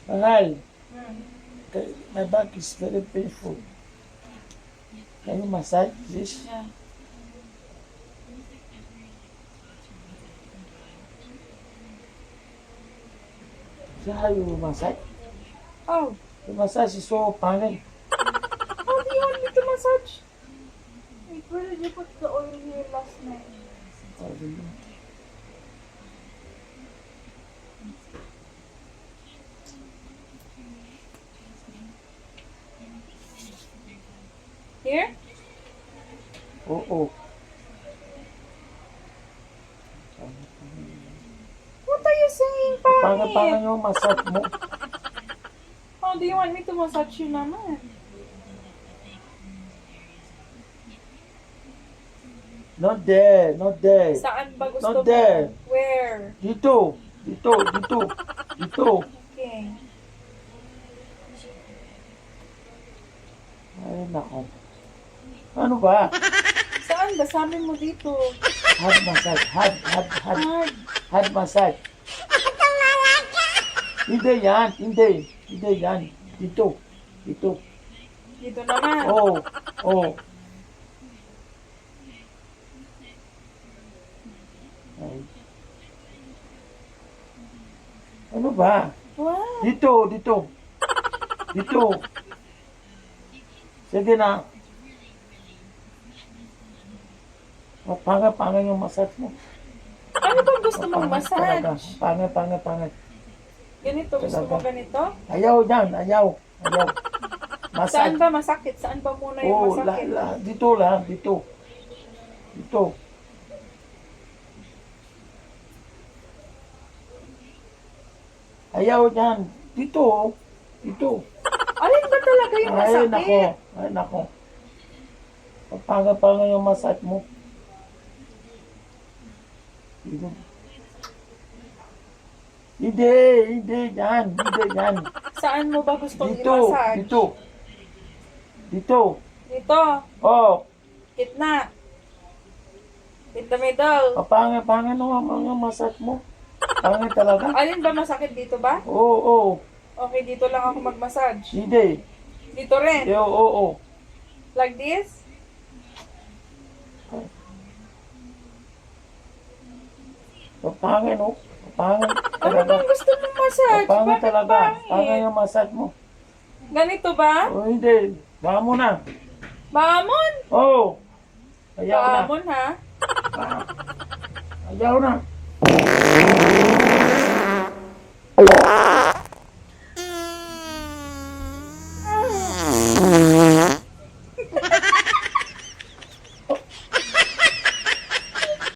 Mahal, my back is very painful. Can you massage this? Yeah. See how you massage? Oh, The massage is so pangit. how do you want me to massage? Wait, where did you put the oil here last night? Oh, really? Here? Oo. What are you saying, Pangit pangit? yung massage mo. How do you want me to massage you naman? Not there, not there. Saan ba gusto Not mo? there. Where? Dito. Okay. Ay, nako. Ano ba? Saan ba? Sabi mo dito. Hard massage. Hard. Hard. Hard massage. Hindi yan. Hindi yan. Dito. Dito naman. Oh. Ay. Ano ba? What? Dito. Sige na. Pangit yung massage mo. Ano bang gusto mong massage? Pangit. Ganito, gusto mo ganito? Ayaw yan, ayaw. Saan Massage. ba masakit? Saan ba muna yung masakit? Dito lang. Ayaw yan. Dito. Alin ba talaga yung masakit? Ay, nako. Pangit yung massage mo. Dito. Hindi yan. Saan mo ba gustong Dito. i-massage? Dito. Dito. Oh, Gitna. In the middle. pangit yung massage mo. Pangit talaga. Alin ba masakit dito ba? Oo. Okay, dito lang ako mag-massage. Hindi. Dito rin. Oo. Like this? Pangit, no? Pangit Ano talaga. bang gusto mong massage? Pangit Bakit talaga. Pangit pangit? yung massage mo. Ganito ba? O hindi. Baka mo na. Bamon! Oo. Ayaw na. Bamon ha? Ayaw na.